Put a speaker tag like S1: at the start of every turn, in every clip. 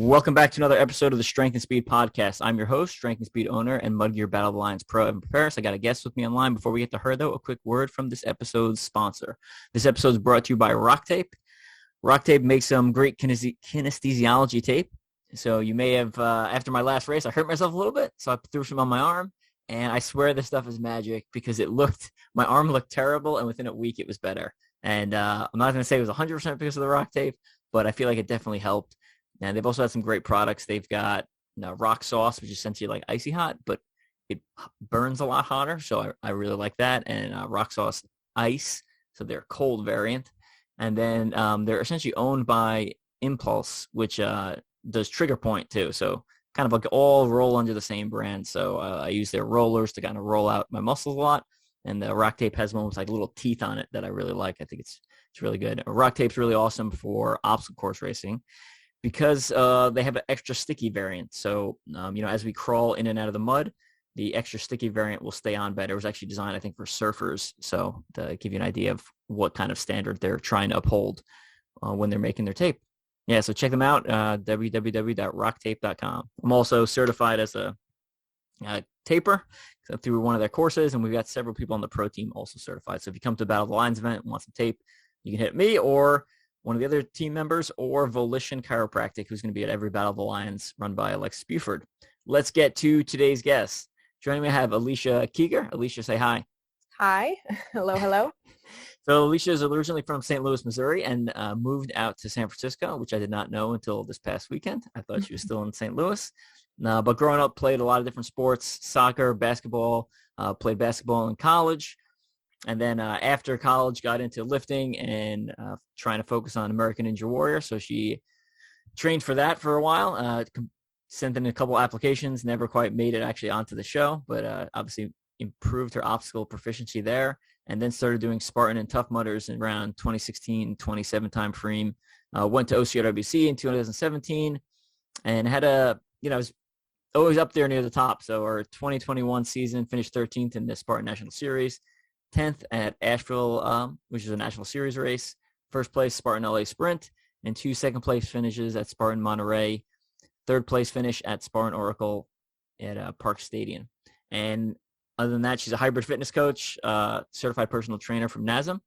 S1: Welcome back to another episode of the Strength and Speed Podcast. I'm your host, Strength and Speed owner, and Mudgear Battle of the Lions Pro, Evan Paris. I got a guest with me online. Before we get to her, though, a quick word from this episode's sponsor. This episode is brought to you by Rock Tape. Rock Tape makes some great kinesthesiology tape. So you may have, after my last race, I hurt myself a little bit, so I threw some on my arm, and I swear this stuff is magic because my arm looked terrible, and within a week it was better. And I'm not going to say it was 100% because of the Rock Tape, but I feel like it definitely helped. And they've also had some great products. They've got rock sauce, which is essentially like icy hot, but it burns a lot hotter. So I really like that. And rock sauce ice, so they're a cold variant. And then they're essentially owned by Impulse, which does Trigger Point too. So kind of like all roll under the same brand. So I use their rollers to kind of roll out my muscles a lot. And the Rock Tape has one with like little teeth on it that I really like. I think it's really good. Rock Tape's really awesome for obstacle course racing, because they have an extra sticky variant. So, as we crawl in and out of the mud, the extra sticky variant will stay on better. It was actually designed, I think, for surfers. So to give you an idea of what kind of standard they're trying to uphold when they're making their tape. Yeah, so check them out, www.rocktape.com. I'm also certified as a taper through one of their courses, and we've got several people on the pro team also certified. So if you come to the Battle of the Lions event and want some tape, you can hit me or one of the other team members, or Volition Chiropractic, who's going to be at every Battle of the Lions run by Alexis Buford. Let's get to today's guest. Joining me, I have Alicia Kueker. Alicia, say hi.
S2: Hi. Hello.
S1: So Alicia is originally from St. Louis, Missouri, and moved out to San Francisco, which I did not know until this past weekend. I thought she was still in St. Louis. But growing up, played a lot of different sports, soccer, basketball, played basketball in college. And then after college, got into lifting and trying to focus on American Ninja Warrior. So she trained for that for a while, sent in a couple applications, never quite made it actually onto the show, but obviously improved her obstacle proficiency there, and then started doing Spartan and Tough Mudders in around 2016, 2017 time frame. Went to OCRWC in 2017 and had was always up there near the top. So our 2021 season finished 13th in the Spartan National Series. 10th at Asheville, which is a national series race. First place, Spartan LA Sprint, and 2 second-place finishes at Spartan Monterey. Third-place finish at Spartan Oracle at Park Stadium. And other than that, she's a hybrid fitness coach, certified personal trainer from NASM,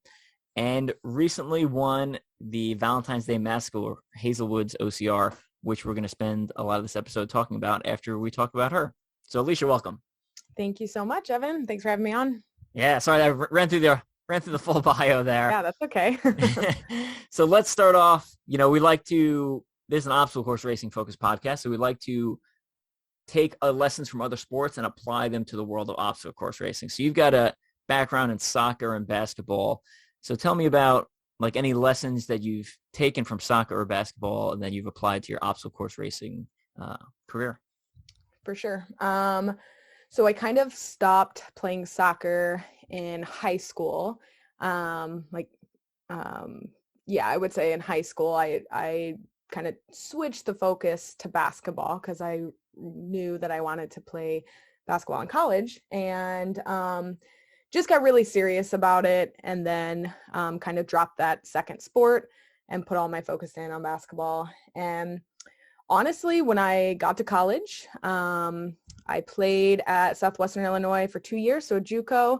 S1: and recently won the Valentine's Day Massacre, Hazelwood's OCR, which we're going to spend a lot of this episode talking about after we talk about her. So, Alicia, welcome.
S2: Thank you so much, Evan. Thanks for having me on.
S1: Yeah, sorry, I ran through the full bio there.
S2: Yeah, that's okay.
S1: So let's start off. This is an obstacle course racing focused podcast, so we like to take lessons from other sports and apply them to the world of obstacle course racing. So you've got a background in soccer and basketball. So tell me about any lessons that you've taken from soccer or basketball and then you've applied to your obstacle course racing career.
S2: For sure. So I kind of stopped playing soccer in high school. I would say in high school, I kind of switched the focus to basketball because I knew that I wanted to play basketball in college, and just got really serious about it, and then kind of dropped that second sport and put all my focus in on basketball. And honestly, when I got to college, I played at Southwestern Illinois for 2 years, so JUCO,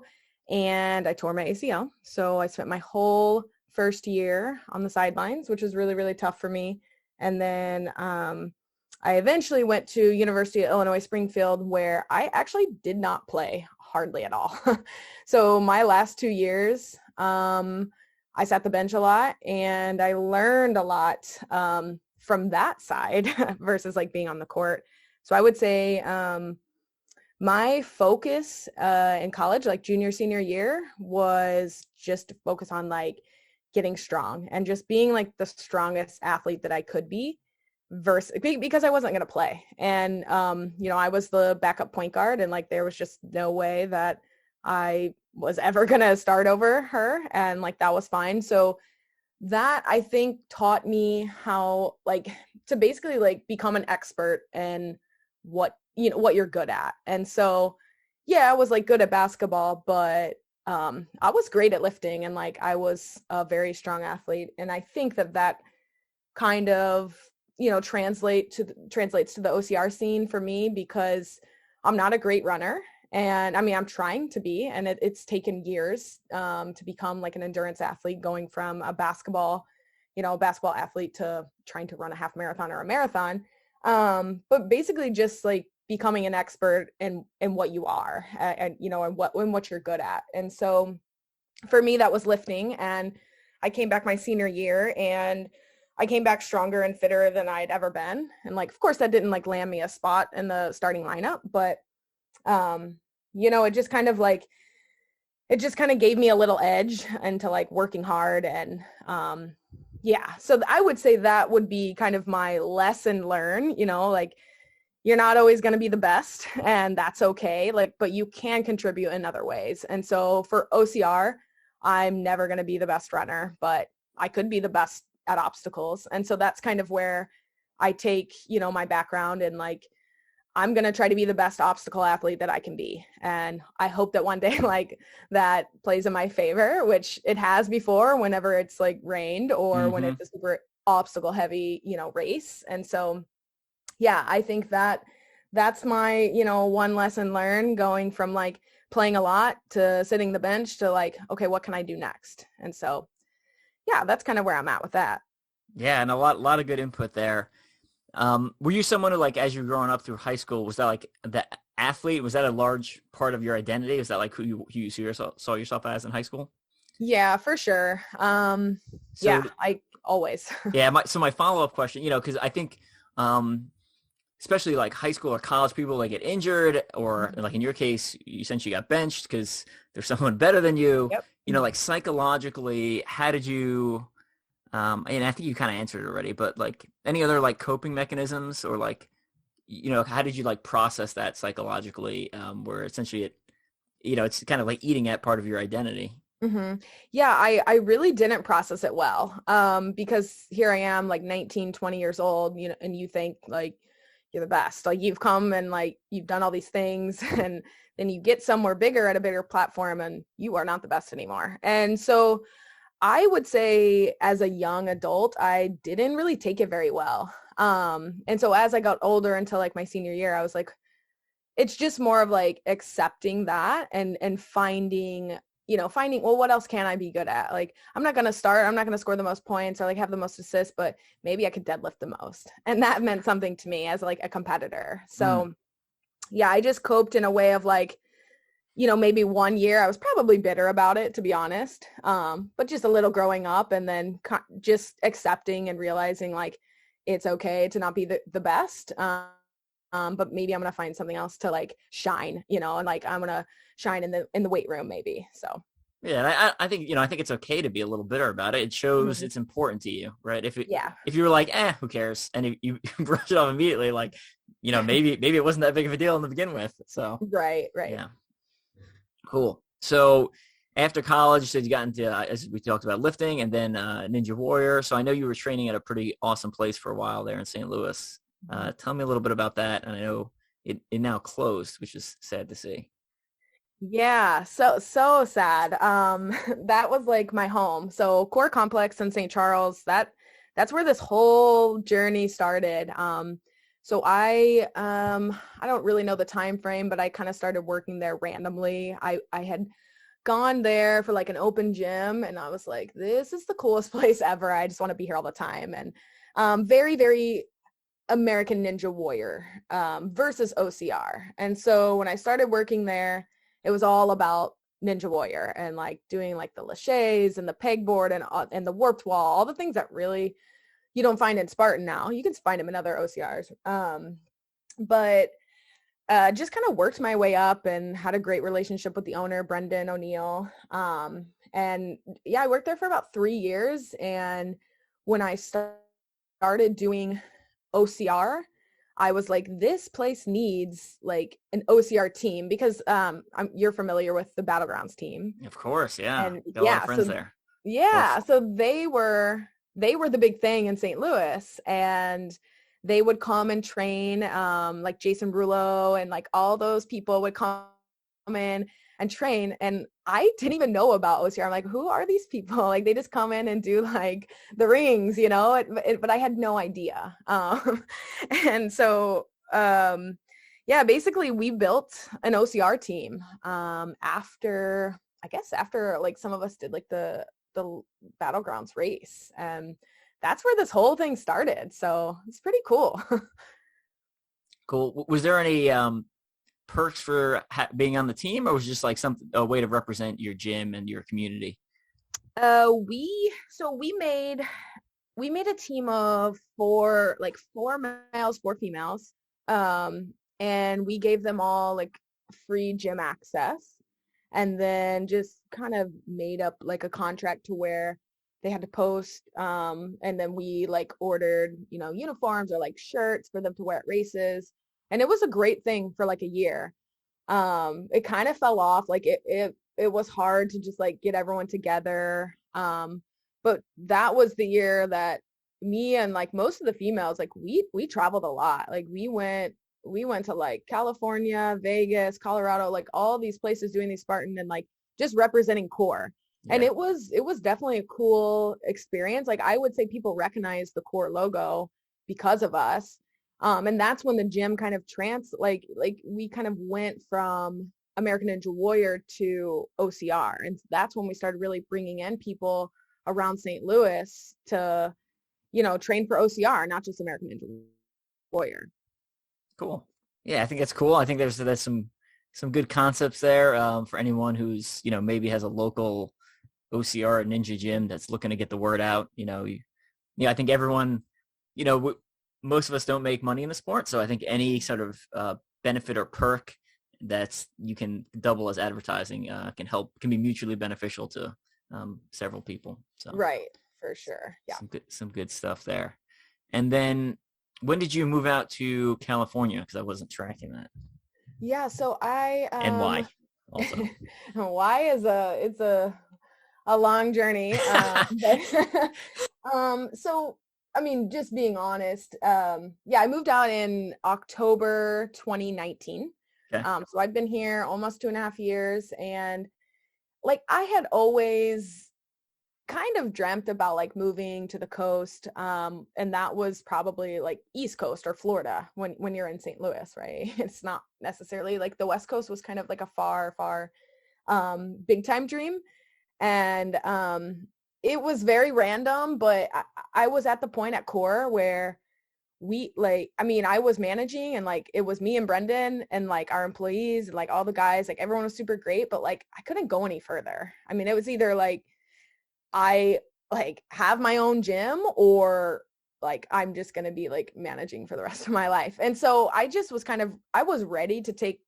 S2: and I tore my ACL. So I spent my whole first year on the sidelines, which was really, really tough for me. And then I eventually went to University of Illinois Springfield, where I actually did not play hardly at all. So my last 2 years, I sat the bench a lot, and I learned a lot from that side versus being on the court. So I would say my focus in college, junior, senior year, was just to focus on getting strong and just being the strongest athlete that I could be, because I wasn't going to play. And, I was the backup point guard, and there was just no way that I was ever going to start over her. And that was fine. So that, I think, taught me how to basically become an expert in what you're good at. And so, yeah, I was good at basketball, but I was great at lifting, and I was a very strong athlete. And I think that kind of translates to the OCR scene for me, because I'm not a great runner. And I mean, I'm trying to be, and it's taken years to become like an endurance athlete, going from a basketball athlete to trying to run a half marathon or a marathon. But basically just like becoming an expert in what you are, and what you're good at. And so for me, that was lifting. And I came back my senior year, and I came back stronger and fitter than I'd ever been. And like, of course, that didn't like land me a spot in the starting lineup, but it just kind of gave me a little edge into like working hard. And so I would say that would be kind of my lesson learned, like, you're not always going to be the best, and that's okay. Like, but you can contribute in other ways. And so for OCR, I'm never going to be the best runner, but I could be the best at obstacles. And so that's kind of where I take, my background, and like, I'm going to try to be the best obstacle athlete that I can be. And I hope that one day like that plays in my favor, which it has before, whenever it's like rained or when it's a super obstacle heavy, race. And so, yeah, I think that's my, one lesson learned, going from like playing a lot to sitting the bench to like, okay, what can I do next? And so, yeah, that's kind of where I'm at with that.
S1: Yeah. And a lot of good input there. Were you someone who, like, as you were growing up through high school, was that like the athlete? Was that a large part of your identity? Was that like who you saw yourself as in high school?
S2: Yeah, for sure. I always.
S1: Yeah. My follow-up question, because I think, especially like high school or college, people like get injured, or like in your case, you essentially got benched because there's someone better than you.
S2: Yep.
S1: Like psychologically, how did you, and I think you kind of answered it already, but like any other like coping mechanisms, or like, how did you like process that psychologically, where essentially it's kind of like eating at part of your identity?
S2: Mm-hmm. Yeah, I really didn't process it well, because here I am like 19, 20 years old, and you think like you're the best, like you've come and like you've done all these things, and then you get somewhere bigger at a bigger platform and you are not the best anymore. And so I would say as a young adult, I didn't really take it very well. And so as I got older into like my senior year, I was like, it's just more of like accepting that and finding, well, what else can I be good at? Like, I'm not going to score the most points or like have the most assists, but maybe I could deadlift the most. And that meant something to me as like a competitor. So yeah, I just coped in a way of like, maybe one year I was probably bitter about it, to be honest. But just a little growing up, and then just accepting and realizing like, it's okay to not be the best. But maybe I'm going to find something else to like shine, and like, I'm going to shine in the weight room maybe. So.
S1: Yeah. I think, I think it's okay to be a little bitter about it. It shows it's important to you, right? If you were like, who cares? And you brush it off immediately, like, maybe it wasn't that big of a deal to begin with. So.
S2: Right.
S1: Yeah. Cool. So after college, you said you got into, as we talked about, lifting, and then Ninja Warrior. So I know you were training at a pretty awesome place for a while there in St. Louis. Tell me a little bit about that. And I know it now closed, which is sad to see.
S2: Yeah, so sad. That was like my home. So Core Complex in St. Charles, that's where this whole journey started. So I don't really know the time frame, but I kind of started working there randomly. I had gone there for like an open gym, and I was like, this is the coolest place ever. I just want to be here all the time. And very, very American Ninja Warrior versus OCR. And so when I started working there, it was all about Ninja Warrior and like doing like the laches and the pegboard and the warped wall, all the things that really you don't find in Spartan now. You can find them in other OCRs. But just kind of worked my way up and had a great relationship with the owner, Brendan O'Neill. And yeah, I worked there for about 3 years. And when I started doing OCR, I was like, this place needs like an OCR team, because you're familiar with the Battlegrounds team.
S1: Of course, yeah.
S2: And
S1: got a lot of friends there.
S2: Yeah, so they were the big thing in St. Louis, and they would come and train, like Jason Brulo and like all those people would come in and train. And I didn't even know about OCR. I'm like, who are these people? Like, they just come in and do like the rings, you know, but I had no idea. And so, yeah, basically we built an OCR team after like some of us did like the Battlegrounds race. And that's where this whole thing started. So it's pretty cool.
S1: Cool. Was there any perks for being on the team, or was it just like a way to represent your gym and your community?
S2: We made a team of four males, four females. And we gave them all like free gym access, and then just kind of made up like a contract to where they had to post, and then we like ordered, you know, uniforms or like shirts for them to wear at races. And it was a great thing for like a year. It kind of fell off. Like it was hard to just like get everyone together. But that was the year that me and like most of the females, like we traveled a lot. Like we went to like California, Vegas, Colorado, like all these places doing these Spartan and like just representing core. Yeah. And it was definitely a cool experience. Like I would say people recognize the core logo because of us. And that's when the gym kind of we kind of went from American Ninja Warrior to OCR. And that's when we started really bringing in people around St. Louis to, you know, train for OCR, not just American Ninja Warrior.
S1: Cool. Yeah, I think that's cool. I think there's some good concepts there for anyone who's, you know, maybe has a local OCR or ninja gym that's looking to get the word out. You know, I think everyone, you know, most of us don't make money in the sport, so I think any sort of benefit or perk that's you can double as advertising can be mutually beneficial to several people. So
S2: right, for sure. Yeah,
S1: some good stuff there. And then when did you move out to California? Because I wasn't tracking that.
S2: Yeah, so
S1: and why? Also,
S2: why is a long journey. So I mean, just being honest, I moved out in October 2019. Okay. So I've been here almost 2.5 years, and like I had always kind of dreamt about like moving to the coast, and that was probably like East Coast or Florida when you're in St. Louis, right? It's not necessarily like the West Coast was kind of like a far big time dream. And it was very random, but I was at the point at core where I was managing, and like it was me and Brendan and like our employees and like all the guys, like everyone was super great, but like I couldn't go any further. I mean, it was either like I like have my own gym, or like I'm just going to be like managing for the rest of my life. And so I just was I was ready to take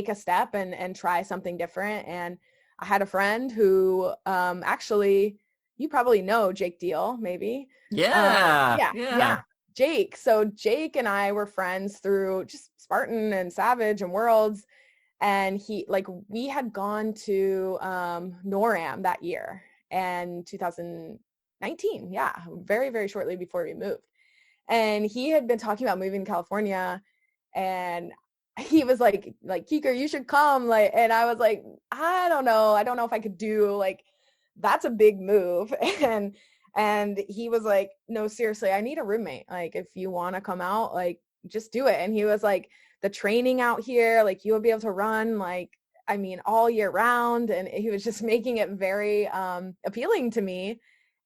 S2: a step and try something different. And I had a friend who actually, you probably know Jake Deal, maybe.
S1: Yeah.
S2: Jake. So Jake and I were friends through just Spartan and Savage and Worlds. And we had gone to NORAM that year, and 2019. Yeah, very, very shortly before we moved. And he had been talking about moving to California, and he was like Kueker, you should come. Like, and I was like, I don't know if I could do, like, that's a big move. And he was like, no, seriously, I need a roommate. Like, if you want to come out, like, just do it. And he was like, the training out here, like, you'll be able to run, like, I mean, all year round. And he was just making it very appealing to me.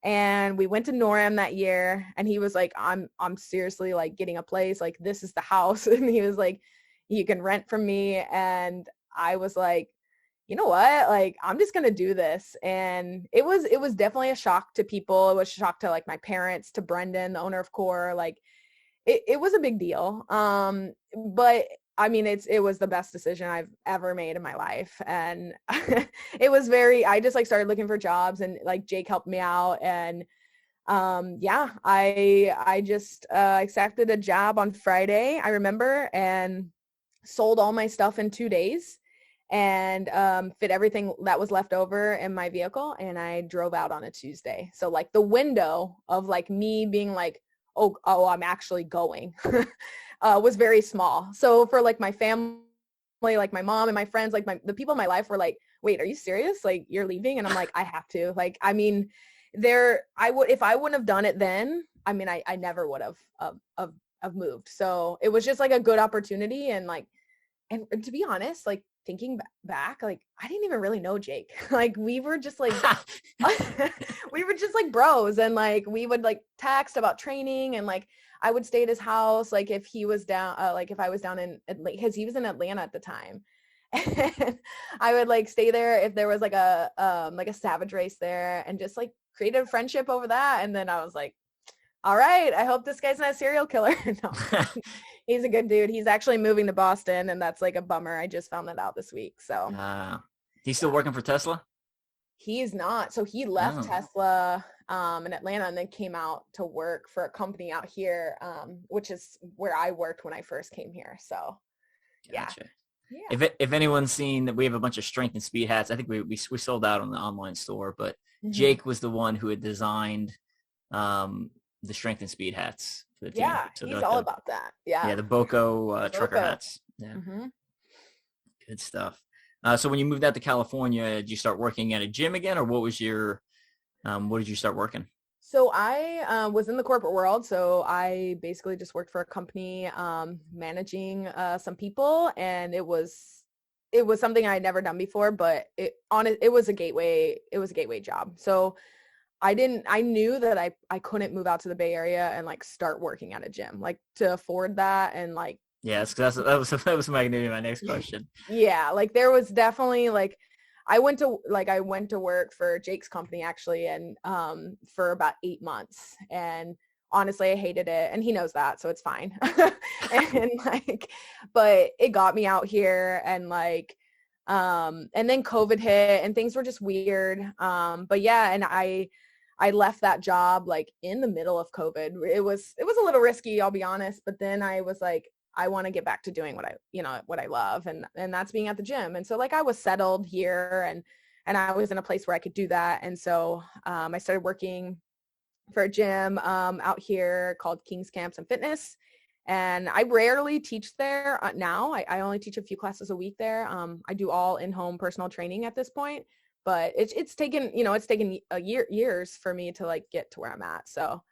S2: And we went to NORAM that year, and he was like, I'm seriously like getting a place. Like, this is the house. And he was like, you can rent from me. And I was like, you know what? Like, I'm just going to do this. And it was definitely a shock to people. It was a shock to like my parents, to Brendan, the owner of Core. Like, it was a big deal. But I mean, it was the best decision I've ever made in my life. And it was I just like started looking for jobs, and like Jake helped me out. And I just accepted a job on Friday, I remember, and sold all my stuff in 2 days, and fit everything that was left over in my vehicle. And I drove out on a Tuesday. So like the window of like me being like, oh, I'm actually going was very small. So for like my family like my mom and my friends, like the people in my life were like, wait, are you serious? Like you're leaving? And I'm like, I have to. Like, I mean, if I wouldn't have done it then, I mean, I never would have moved. So it was just like a good opportunity. And like, and to be honest, like thinking back, like I didn't even really know Jake. Like we were just like, we were just like bros, and like we would like text about training, and like I would stay at his house, like if he was down, like if I was down in Atlanta, because he was in Atlanta at the time. And I would like stay there if there was like a Savage race there, and just like created a friendship over that. And then I was like, all right, I hope this guy's not a serial killer. No, he's a good dude. He's actually moving to Boston, and that's like a bummer. I just found that out this week. So
S1: he's still working for Tesla?
S2: He's not. So he left Tesla in Atlanta, and then came out to work for a company out here, which is where I worked when I first came here. So
S1: gotcha.
S2: Yeah.
S1: If anyone's seen that, we have a bunch of strength and speed hats. I think we sold out on the online store, but Jake was the one who had designed the strength and speed hats for the team.
S2: Yeah,
S1: so
S2: he's all about that. Yeah,
S1: the Boco trucker hats. Yeah, good stuff. So when you moved out to California, did you start working at a gym again, or what was your what did you start working?
S2: So I was in the corporate world. So I basically just worked for a company managing some people, and it was something I had never done before, but it was a gateway job. So I knew that I couldn't move out to the Bay Area and like start working at a gym, like to afford that. And like,
S1: yes, that was my next question.
S2: Yeah. Like there was definitely like, I went to work for Jake's company actually. And for about 8 months, and honestly, I hated it, and he knows that, so it's fine. And like, but it got me out here, and like, and then COVID hit, and things were just weird. But yeah, and I left that job like in the middle of COVID. It was a little risky, I'll be honest. But then I was like, I want to get back to doing what I love. And that's being at the gym. And so like I was settled here, and I was in a place where I could do that. And so I started working for a gym out here called King's Camps and Fitness. And I rarely teach there now. I only teach a few classes a week there. I do all in-home personal training at this point. But it's taken years for me to like get to where I'm at. So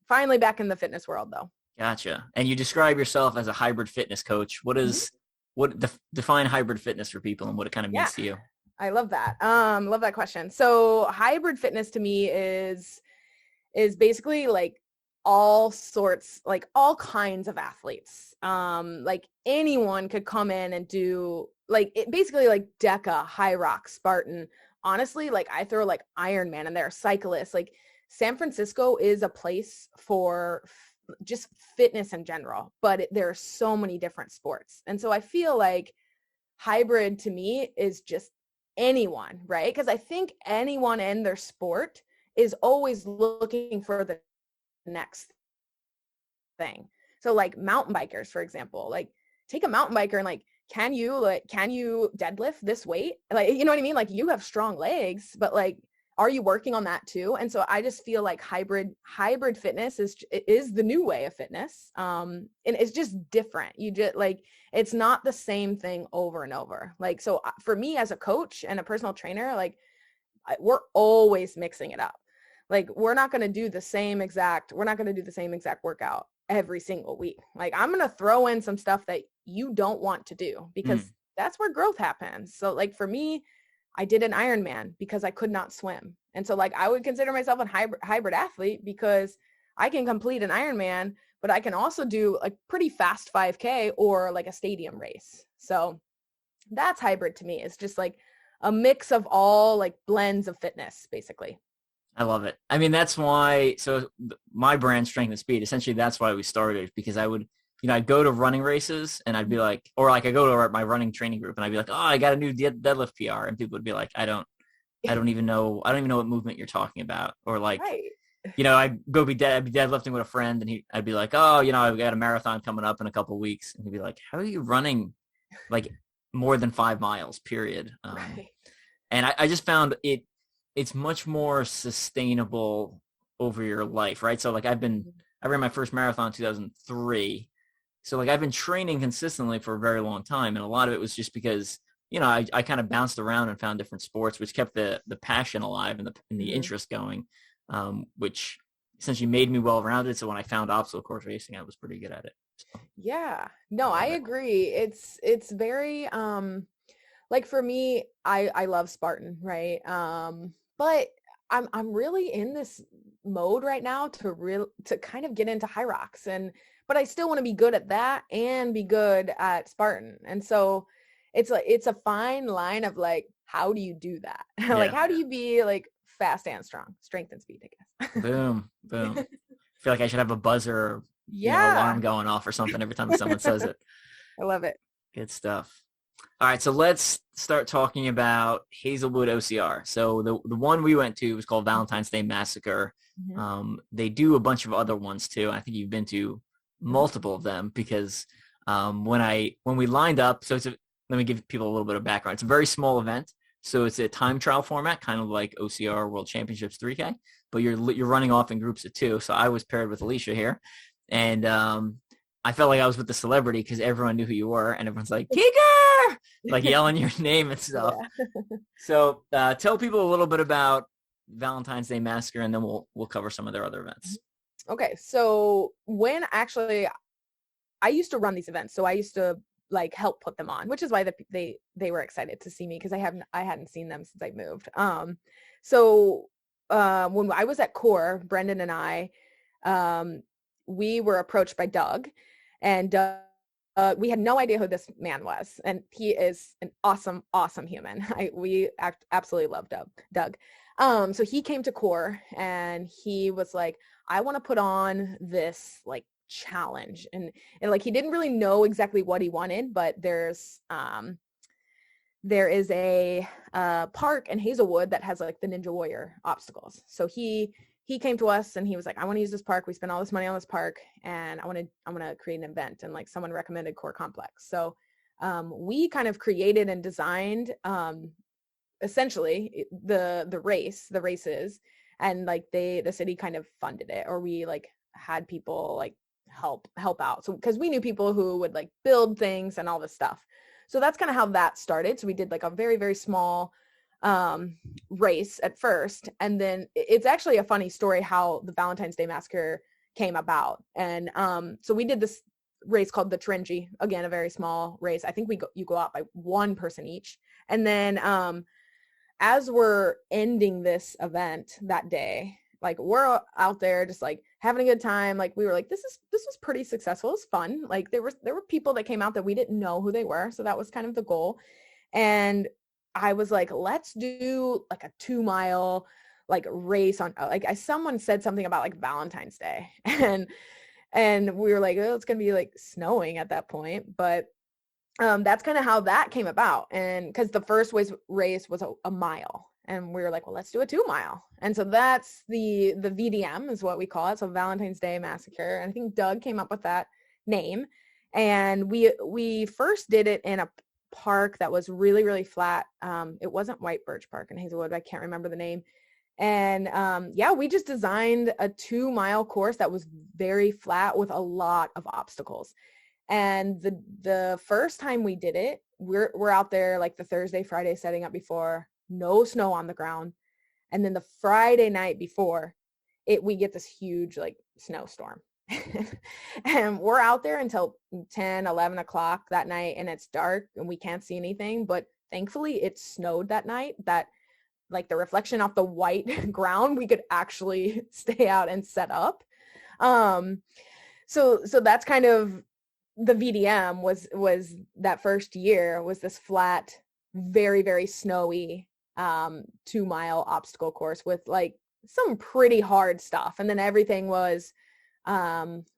S2: finally back in the fitness world though.
S1: Gotcha. And you describe yourself as a hybrid fitness coach. Define hybrid fitness for people, and what it kind of means to you?
S2: I love that. Love that question. So hybrid fitness to me is basically like all sorts, like all kinds of athletes. Like anyone could come in and do like basically like DECA, High Rock, Spartan. Honestly, like I throw like Ironman in there, cyclists. Like San Francisco is a place for just fitness in general, but there are so many different sports. And so I feel like hybrid to me is just anyone, right? Because I think anyone in their sport is always looking for the next thing. So like mountain bikers, for example, like take a mountain biker and like, can you deadlift this weight? Like, you know what I mean? Like you have strong legs, but like, are you working on that too? And so I just feel like hybrid fitness is the new way of fitness. And it's just different. You just like, it's not the same thing over and over. Like, so for me as a coach and a personal trainer, like we're always mixing it up. Like we're not going to do the same exact workout every single week. Like I'm going to throw in some stuff that you don't want to do, because that's where growth happens. So like for me, I did an Ironman because I could not swim. And so like I would consider myself a hybrid athlete because I can complete an Ironman, but I can also do a pretty fast 5K or like a stadium race. So that's hybrid to me. It's just like a mix of all like blends of fitness, basically.
S1: I love it. I mean, that's why, so my brand, Strength and Speed, essentially that's why we started, because I would, I'd go to running races and I'd be like, or like I go to my running training group and I'd be like, oh, I got a new deadlift PR. And people would be like, I don't even know what movement you're talking about. Or like,
S2: right.
S1: I'd be deadlifting with a friend and I'd be like, oh, I've got a marathon coming up in a couple of weeks. And he'd be like, how are you running like more than 5 miles, period?
S2: Right.
S1: And I just found it's much more sustainable over your life, right? So like I ran my first marathon in 2003. So like I've been training consistently for a very long time. And a lot of it was just because, I kind of bounced around and found different sports, which kept the passion alive and the
S2: Mhm.
S1: interest going, which essentially made me well-rounded. So when I found obstacle course racing, I was pretty good at it. So
S2: Yeah.
S1: I
S2: No, I
S1: love it.
S2: agree. It's very like for me, I love Spartan, right? But I'm really in this mode right now to kind of get into high rocks, but I still want to be good at that and be good at Spartan. And so it's a fine line of like, how do you do that? Like
S1: Yeah.
S2: how do you be like fast and strong, strength and speed, I guess.
S1: Boom. Boom. I feel like I should have a buzzer,
S2: Yeah,
S1: alarm going off or something every time someone says it.
S2: I love it.
S1: Good stuff. All right, so let's start talking about Hazelwood OCR. So the one we went to was called Valentine's Day Massacre.
S2: Mhm,
S1: They do a bunch of other ones too. I think you've been to
S2: mhm,
S1: multiple of them because when we lined up, let me give people a little bit of background. It's a very small event, so it's a time trial format, kind of like OCR World Championships 3K, but you're running off in groups of two. So I was paired with Alicia here, and I felt like I was with the celebrity because everyone knew who you were, and everyone's like, Kueker! Like yelling your name and stuff.
S2: yeah.
S1: So tell people a little bit about Valentine's Day Massacre, and then we'll cover some of their other events.
S2: Okay, so when actually I used to run these events, so I used to like help put them on, which is why they were excited to see me because I hadn't seen them since I moved. So when I was at Core, Brendan and I, we were approached by Doug, and we had no idea who this man was, and he is an awesome, awesome human. We absolutely love Doug. So he came to Core and he was like, I want to put on this like challenge, and like he didn't really know exactly what he wanted, but there is a park in Hazelwood that has like the Ninja Warrior obstacles. So he came to us and he was like, I want to use this park. We spent all this money on this park and I want to create an event. And like someone recommended Core Complex. So we kind of created and designed essentially the races, and like the city kind of funded it, or we like had people like help out. So because we knew people who would like build things and all this stuff. So that's kind of how that started. So we did like a very, very small race at first. And then it's actually a funny story how the Valentine's Day Massacre came about. And so we did this race called the Tringy, again, a very small race. I think you go out by one person each. And then as we're ending this event that day, like we're out there just like having a good time. Like we were like, this was pretty successful. It's fun. Like there were people that came out that we didn't know who they were. So that was kind of the goal. And I was like, let's do like a 2-mile like race on like someone said something about like Valentine's Day. And we were like, oh, it's gonna be like snowing at that point. But that's kind of how that came about. And because the first race was a mile. And we were like, well, let's do a 2-mile. And so that's the VDM is what we call it. So Valentine's Day Massacre. And I think Doug came up with that name. And we first did it in a park that was really, really flat. It wasn't White Birch Park in Hazelwood. I can't remember the name. And yeah, we just designed a 2-mile course that was very flat with a lot of obstacles. And the first time we did it, we're out there like the Thursday, Friday setting up before, no snow on the ground. And then the Friday night before we get this huge like snowstorm. And we're out there until 10, 11 o'clock that night, and it's dark and we can't see anything. But thankfully it snowed that night that like the reflection off the white ground, we could actually stay out and set up. So that's kind of the VDM was that first year was this flat, very, very snowy 2-mile obstacle course with like some pretty hard stuff. And then everything was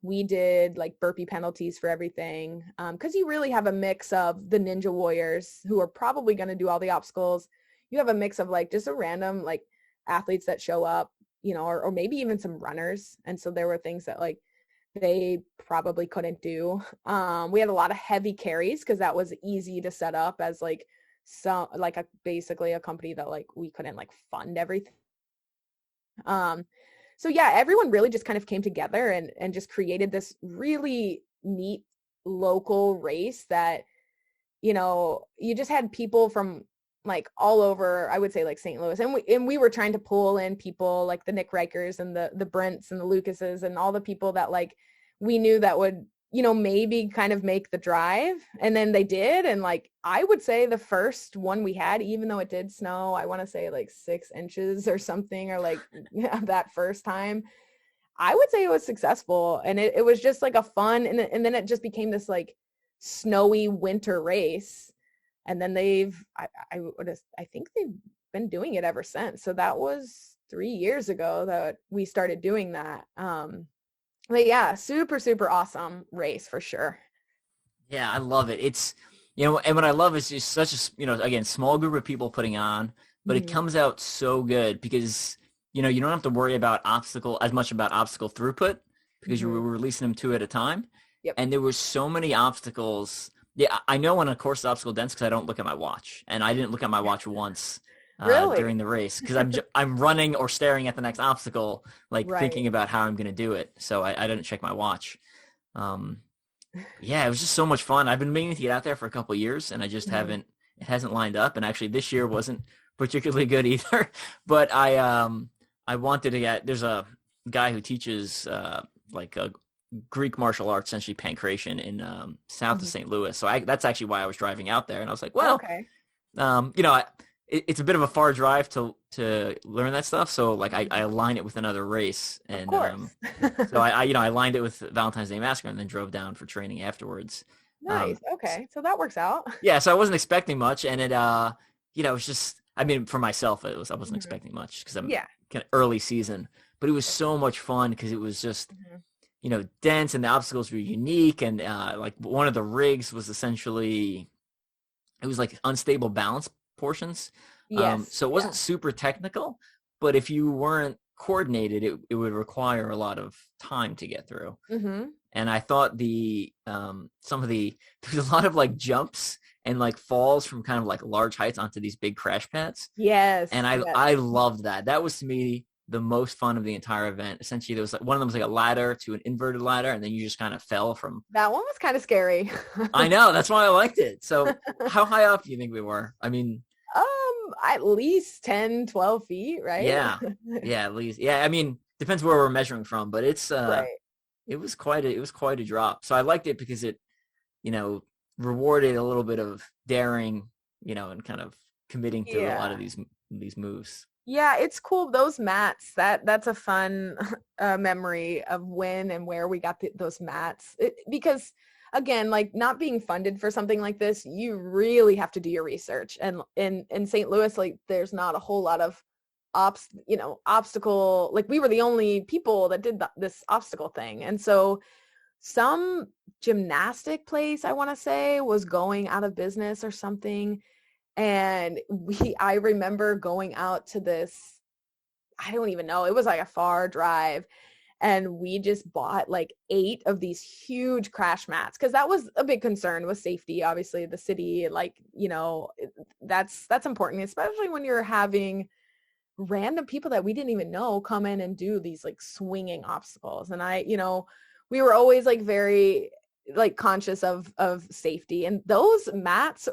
S2: we did like burpee penalties for everything because you really have a mix of the Ninja Warriors who are probably going to do all the obstacles. You have a mix of like just a random like athletes that show up, or maybe even some runners. And so there were things that like they probably couldn't do. We had a lot of heavy carries because that was easy to set up as like basically a company that like we couldn't like fund everything. So yeah, everyone really just kind of came together and just created this really neat local race that, you know, you just had people from like all over, I would say like St. Louis. And we were trying to pull in people like the Nick Rikers and the Brents and the Lucases and all the people that like we knew that would, you know, maybe kind of make the drive. And then they did. And like, I would say the first one we had, even though it did snow, I want to say like 6 inches or something, or like that first time, I would say it was successful. And it was just like a fun, and then it just became this like snowy winter race. And then I think they've been doing it ever since. So that was 3 years ago that we started doing that. But yeah, super, super awesome race for sure.
S1: Yeah, I love it. It's, you know, and what I love is just such a, you know, again, small group of people putting on, but it comes out so good because, you know, you don't have to worry about obstacle throughput because you were releasing them 2 at a time.
S2: Yep.
S1: And there were so many obstacles. Yeah, I know when a course is obstacle dense because I don't look at my watch, and I didn't look at my watch once
S2: Really?
S1: during the race because I'm running or staring at the next obstacle, like thinking about how I'm going to do it. So I didn't check my watch. Yeah, it was just so much fun. I've been meaning to get out there for a couple of years, and I just it hasn't lined up. And actually, this year wasn't particularly good either. But I wanted to get. There's a guy who teaches like a Greek martial arts, essentially pancration in south of St. Louis. So that's actually why I was driving out there. And I was like, well, you know, it's a bit of a far drive to learn that stuff. So like I align it with another race. And so I you know, I aligned it with Valentine's Day Massacre and then drove down for training afterwards.
S2: Nice. Okay. So that works out.
S1: Yeah. So I wasn't expecting much. And it, you know, it was just, I mean, for myself, I wasn't expecting much because I'm kind of early season, but it was so much fun because it was just, you know, dense and the obstacles were unique. And like one of the rigs was essentially, it was like unstable balance portions. So it wasn't super technical, but if you weren't coordinated, it would require a lot of time to get through. And I thought there's a lot of like jumps and like falls from kind of like large heights onto these big crash pads.
S2: Yes.
S1: And I loved that. That was to me the most fun of the entire event. Essentially, there was like one of them was like a ladder to an inverted ladder, and then you just kind of fell from.
S2: That one was kind of scary.
S1: I know, that's why I liked it. So how high up do you think we were? I mean,
S2: at least 10, 12 feet, right?
S1: Yeah, at least. Yeah, I mean, depends where we're measuring from, but it's it was quite a drop. So I liked it because it, you know, rewarded a little bit of daring, you know, and kind of committing to a lot of these moves.
S2: Yeah, it's cool. Those mats, that's a fun memory of when and where we got those mats. Because again, like not being funded for something like this, you really have to do your research. And in St. Louis, like there's not a whole lot of obstacle. Like we were the only people that did this obstacle thing. And so some gymnastic place, I want to say, was going out of business or something. And I remember going out to this, I don't even know, it was like a far drive. And we just bought like 8 of these huge crash mats because that was a big concern with safety. Obviously, the city, like, you know, that's important, especially when you're having random people that we didn't even know come in and do these like swinging obstacles. And we were always like very like conscious of safety, and those mats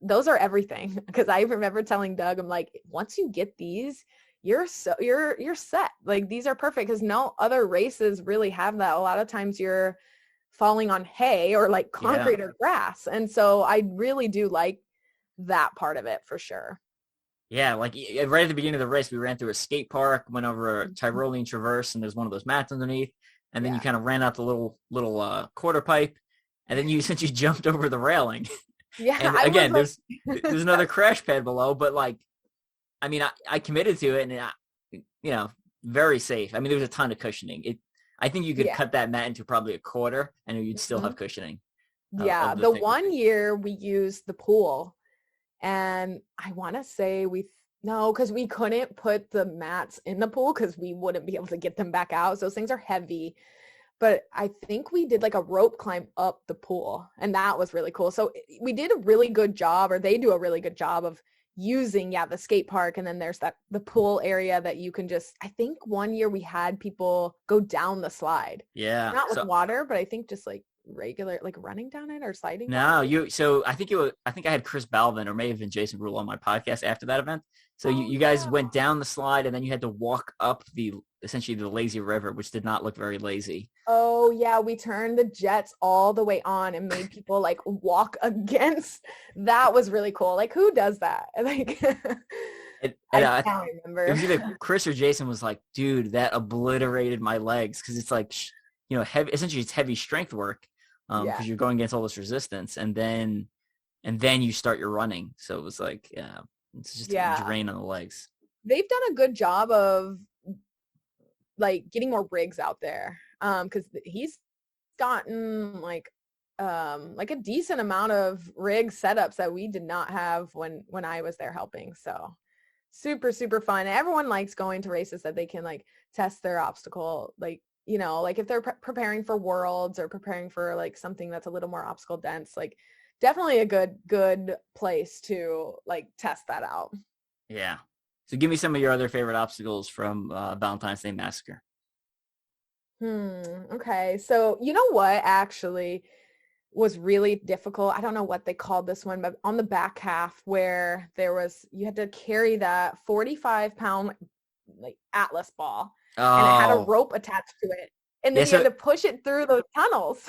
S2: those are everything. Because I remember telling Doug, I'm like, once you get these, you're set. Like these are perfect because no other races really have that. A lot of times you're falling on hay or like concrete or grass. And so I really do like that part of it for sure.
S1: Yeah, like right at the beginning of the race, we ran through a skate park, went over a Tyrolean traverse, and there's one of those mats underneath. And then you kind of ran out the little quarter pipe, and then you essentially jumped over the railing.
S2: Yeah.
S1: And again, there's another crash pad below, but like, I mean, I committed to it, and you know, very safe. I mean, there was a ton of cushioning. I think you could cut that mat into probably a quarter, and you'd still have cushioning.
S2: Yeah, the one year we used the pool, and I want to say because we couldn't put the mats in the pool because we wouldn't be able to get them back out. So those things are heavy. But I think we did like a rope climb up the pool, and that was really cool. So we did a really good job, or they do a really good job of using the skate park. And then there's the pool area that you can I think one year we had people go down the slide.
S1: Yeah.
S2: Not with water, but I think just like regular, like running down it or sliding
S1: No,
S2: down it?
S1: so I think I had Chris Balvin or may have been Jason Rule on my podcast after that event. So
S2: Oh
S1: you guys
S2: yeah.
S1: went down the slide and then you had to walk up essentially the lazy river, which did not look very lazy.
S2: Oh yeah, we turned the jets all the way on and made people like walk against. That was really cool. Like who does that? Like
S1: And
S2: I can't
S1: it
S2: remember.
S1: was either Chris or Jason was like, dude, that obliterated my legs because it's like, heavy. Essentially, it's heavy strength work
S2: Yeah.
S1: because you're going against all this resistance, and then you start your running. So it was like, yeah, it's just a
S2: Yeah.
S1: drain on the legs.
S2: They've done a good job of like getting more rigs out there. Because he's gotten like a decent amount of rig setups that we did not have when I was there helping. So super, super fun. Everyone likes going to races that they can like test their obstacle, like, like if they're preparing for worlds or preparing for like something that's a little more obstacle dense, like definitely a good place to like test that out.
S1: Yeah. So give me some of your other favorite obstacles from Valentine's Day Massacre.
S2: Okay. So you know what actually was really difficult? I don't know what they called this one, but on the back half where you had to carry that 45-pound like Atlas ball and it had a
S1: Oh,
S2: rope attached to it. And
S1: yeah.
S2: then you had
S1: So
S2: to push it through those tunnels.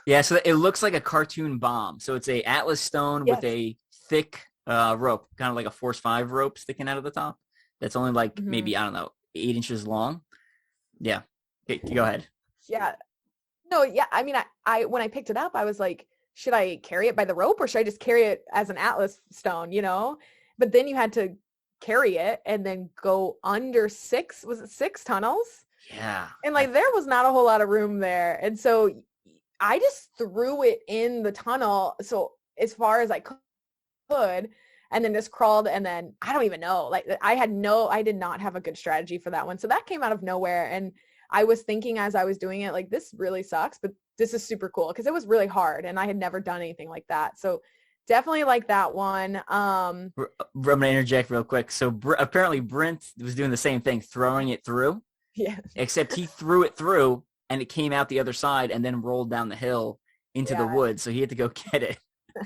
S1: yeah, so it looks like a cartoon bomb. So it's a Atlas stone with
S2: Yes.
S1: a thick rope, kind of like a Force 5 rope sticking out of the top. That's only like
S2: Hmm.
S1: maybe, I don't know, 8 inches long. Yeah. Okay, go ahead.
S2: Yeah. No, yeah. I mean, I when I picked it up, I was like, should I carry it by the rope or should I just carry it as an Atlas stone, But then you had to carry it and then go under was it 6 tunnels?
S1: Yeah.
S2: And like there was not a whole lot of room there. And so I just threw it in the tunnel so as far as I could and then just crawled and then I don't even know. Like I did not have a good strategy for that one. So that came out of nowhere and I was thinking as I was doing it like this really sucks, but this is super cool because it was really hard and I had never done anything like that. So definitely like that one.
S1: I'm going to interject real quick. So apparently Brent was doing the same thing, throwing it through,
S2: Yeah.
S1: except he threw it through and it came out the other side and then rolled down the hill into the
S2: Yeah.
S1: woods. So he had to go get it.
S2: Yeah.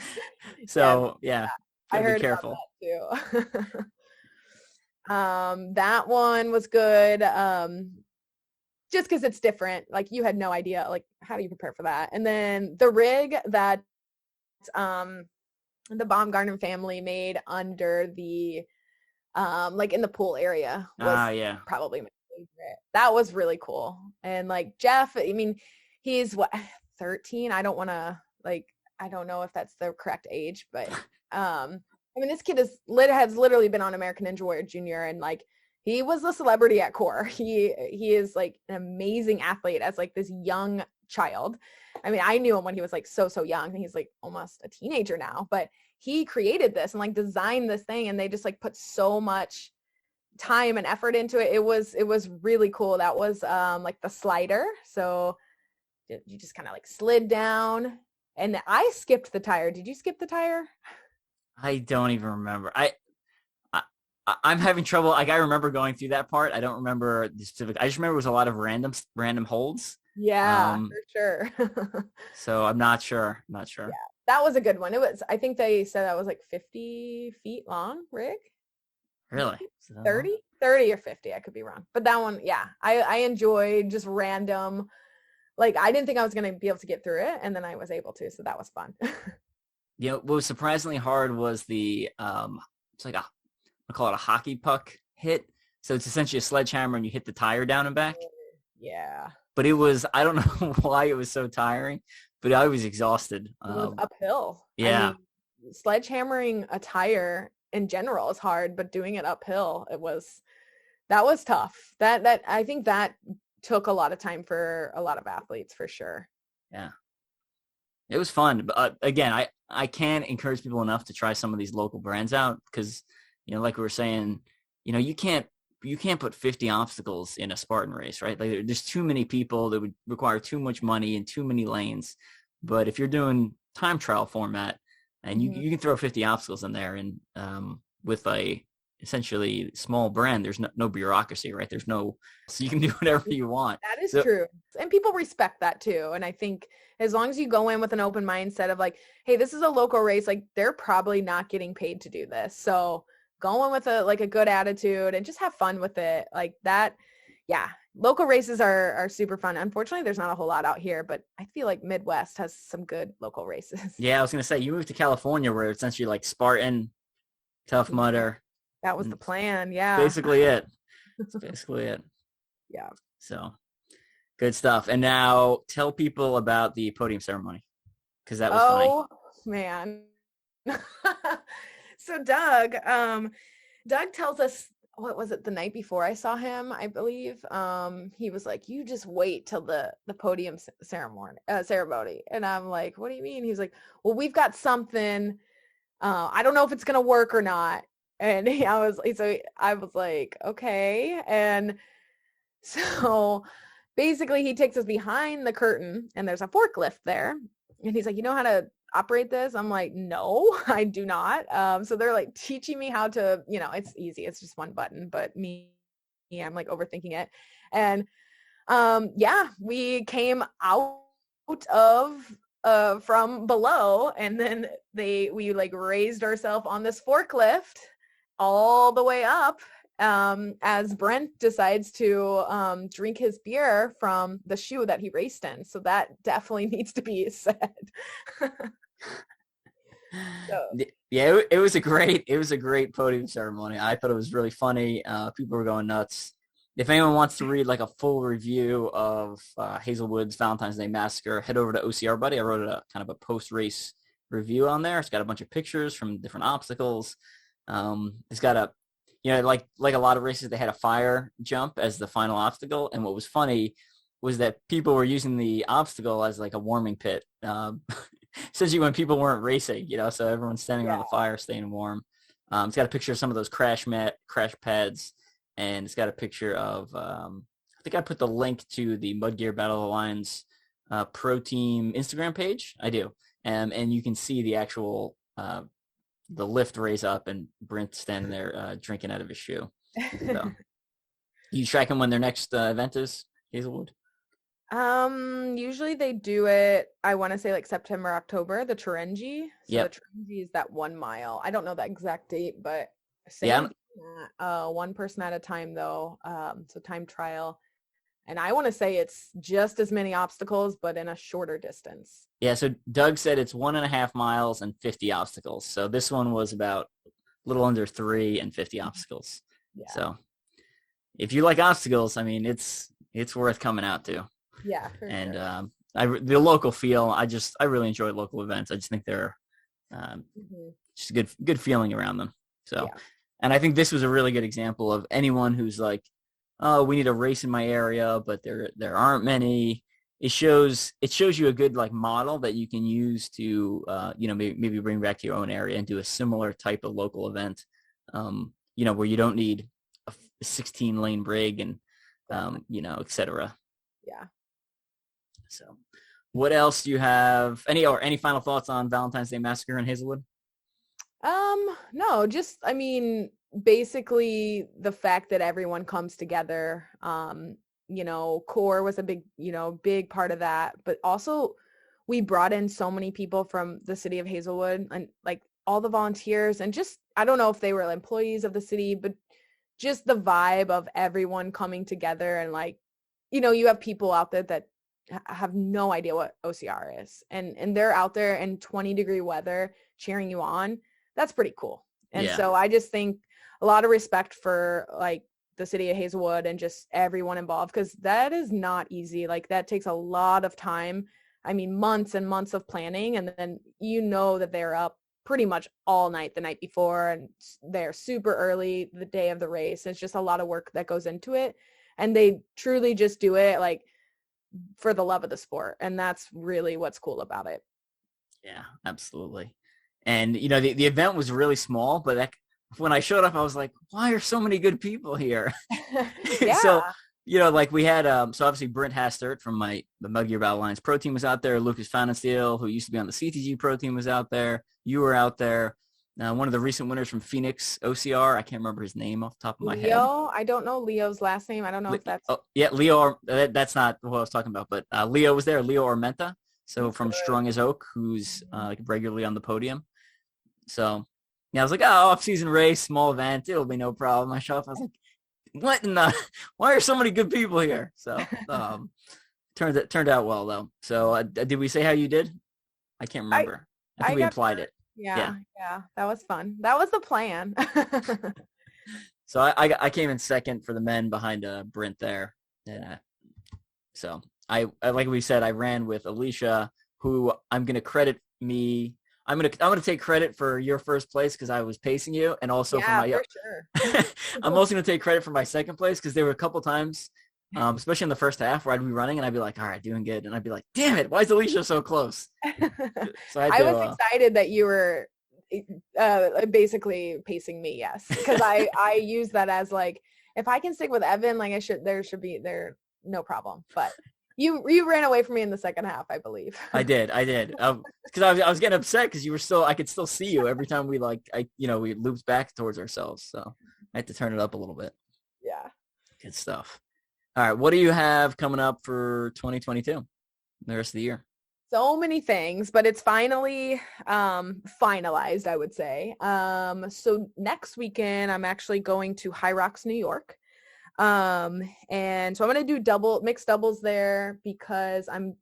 S1: So yeah,
S2: I
S1: gotta be
S2: heard about
S1: careful.
S2: that too. That one was good. Just because it's different. Like you had no idea, like how do you prepare for that? And then the rig that the Baumgarten family made under the like in the pool area was
S1: Yeah.
S2: probably my favorite. That was really cool. And like Jeff, I mean, he's what 13. I don't know if that's the correct age, but I mean this kid has literally been on American Ninja Warrior Junior and like he was a celebrity at core. He is like an amazing athlete as like this young child. I mean, I knew him when he was like so young. He's like almost a teenager now, but he created this and like designed this thing and they just like put so much time and effort into it. It was really cool. That was like the slider. So you just kind of like slid down and I skipped the tire. Did you skip the tire?
S1: I don't even remember. I'm having trouble. Like I remember going through that part. I don't remember the specific. I just remember it was a lot of random holds.
S2: Yeah,
S1: Um,
S2: for sure.
S1: so I'm not sure. Not sure.
S2: That was a good one. I think they said that was like 50 feet long, rig.
S1: Really? So,
S2: 30 or 50. I could be wrong. But that one, yeah, I enjoyed just random. Like I didn't think I was going to be able to get through it. And then I was able to. So that was fun.
S1: what was surprisingly hard was the it's like I call it a hockey puck hit. So it's essentially a sledgehammer and you hit the tire down and back.
S2: Yeah.
S1: But I don't know why it was so tiring, but I was exhausted.
S2: It was uphill.
S1: Yeah.
S2: I mean, sledgehammering a tire in general is hard, but doing it uphill, that was tough. That I think that took a lot of time for a lot of athletes for sure.
S1: Yeah. It was fun. But again, I can't encourage people enough to try some of these local brands out because, like we were saying, you can't put 50 obstacles in a Spartan race, right? Like there's too many people that would require too much money and too many lanes. But if you're doing time trial format and you can throw 50 obstacles in there and with a essentially small brand, there's no bureaucracy, right? So you can do whatever you want.
S2: That is
S1: So,
S2: true. And people respect that too. And I think as long as you go in with an open mindset of like, hey, this is a local race, like they're probably not getting paid to do this. So go in with a good attitude and just have fun with it. Like that. Yeah. Local races are super fun. Unfortunately, there's not a whole lot out here, but I feel like Midwest has some good local races.
S1: yeah, I was going to say, you moved to California where it's essentially like Spartan, Tough Mudder.
S2: That was the plan. Yeah.
S1: Basically it. That's basically it.
S2: Yeah.
S1: So good stuff. And now tell people about the podium ceremony, because that was funny.
S2: Oh man. So Doug tells us, what was it, the night before I saw him, I believe. He was like, you just wait till the podium ceremony. And I'm like, what do you mean? He's like, well, we've got something. I don't know if it's gonna work or not. And I was like, okay. And so basically he takes us behind the curtain and there's a forklift there. And he's like, you know how to operate this? I'm like, no, I do not. So they're like teaching me how to, it's easy. It's just one button, but I'm like overthinking it. And we came out of from below, and then we like raised ourselves on this forklift all the way up, as Brent decides to drink his beer from the shoe that he raced in. So that definitely needs to be said.
S1: Yeah, it was a great podium ceremony. I thought it was really funny. People were going nuts. If anyone wants to read like a full review of Hazelwood's Valentine's Day Massacre, head over to OCR Buddy. I wrote a kind of a post-race review on there. It's got a bunch of pictures from different obstacles. It's got a, like a lot of races, they had a fire jump as the final obstacle. And what was funny was that people were using the obstacle as like a warming pit. Essentially when people weren't racing, so everyone's standing around the fire, staying warm. It's got a picture of some of those crash pads, and it's got a picture of, I think I put the link to the Mud Gear Battle Alliance pro team Instagram page. I do. And you can see the actual, the lift raise up and Brent standing there drinking out of his shoe. So, you tracking when their next event is, Hazelwood?
S2: Usually they do it, I want to say like September, October, the Turengi. So the Turengi is that 1 mile. I don't know the exact date, but one person at a time though. So time trial. And I want to say it's just as many obstacles, but in a shorter distance.
S1: Yeah. So Doug said it's 1.5 miles and 50 obstacles. So this one was about a little under 3 and 50 obstacles. Yeah. So if you like obstacles, I mean, it's worth coming out to.
S2: Yeah.
S1: And sure. The local feel, I really enjoy local events. I just think they're just a good feeling around them. So, and I think this was a really good example of anyone who's like, oh, we need a race in my area, but there aren't many. It shows you a good like model that you can use to maybe bring back to your own area and do a similar type of local event, where you don't need a 16-lane brig and et cetera.
S2: Yeah.
S1: So what else do you have? Any final thoughts on Valentine's Day Massacre in Hazelwood?
S2: No, just, I mean, basically the fact that everyone comes together, core was a big part of that, but also we brought in so many people from the city of Hazelwood and like all the volunteers and just, I don't know if they were employees of the city, but just the vibe of everyone coming together and like, you have people out there that have no idea what OCR is and they're out there in 20-degree weather cheering you on. That's pretty cool. And so I just think a lot of respect for like the city of Hazelwood and just everyone involved, because that is not easy. Like that takes a lot of time. I mean, months and months of planning. And then that they're up pretty much all night the night before and they're super early the day of the race. It's just a lot of work that goes into it. And they truly just do it like for the love of the sport. And that's really what's cool about it.
S1: Yeah, absolutely. And, the event was really small, but when I showed up, I was like, why are so many good people here? So, like we had, so obviously Brent Hastert from the Mud Gear Battle Alliance pro team was out there. Lucas Fanensteel, who used to be on the CTG pro team, was out there. You were out there. Now, one of the recent winners from Phoenix OCR, I can't remember his name off the top of my head.
S2: Leo, I don't know Leo's last name. I don't know if that's.
S1: Oh, yeah, Leo. That's not what I was talking about, but Leo was there. Leo Armenta. So from
S2: Good.
S1: Strong as Oak, who's like regularly on the podium. So yeah, I was like, oh, off-season race, small event, it'll be no problem. I show up, I was like, what in the? Why are so many good people here? So turned out well though. So did we say how you did? I can't remember. I think we implied it.
S2: Yeah, that was fun. That was the plan.
S1: So I came in second for the men behind Brent there. Yeah. So I like we said, I ran with Alicia, who I'm gonna credit me. I'm gonna take credit for your first place because I was pacing you, and also for my. For sure. I'm also gonna take credit for my second place because there were a couple times, especially in the first half, where I'd be running and I'd be like, "All right, doing good," and I'd be like, "Damn it, why is Alicia so close?" So I
S2: was excited that you were basically pacing me. Yes, because I use that as like, if I can stick with Evan, like there should be no problem, but. You ran away from me in the second half, I believe.
S1: I did. Because I was getting upset because you were still. I could still see you every time we we looped back towards ourselves. So I had to turn it up a little bit.
S2: Yeah.
S1: Good stuff. All right, what do you have coming up for 2022? The rest of the year.
S2: So many things, but it's finally finalized, I would say. So next weekend, I'm actually going to High Rocks, New York. And so I'm going to do mixed doubles there because I'm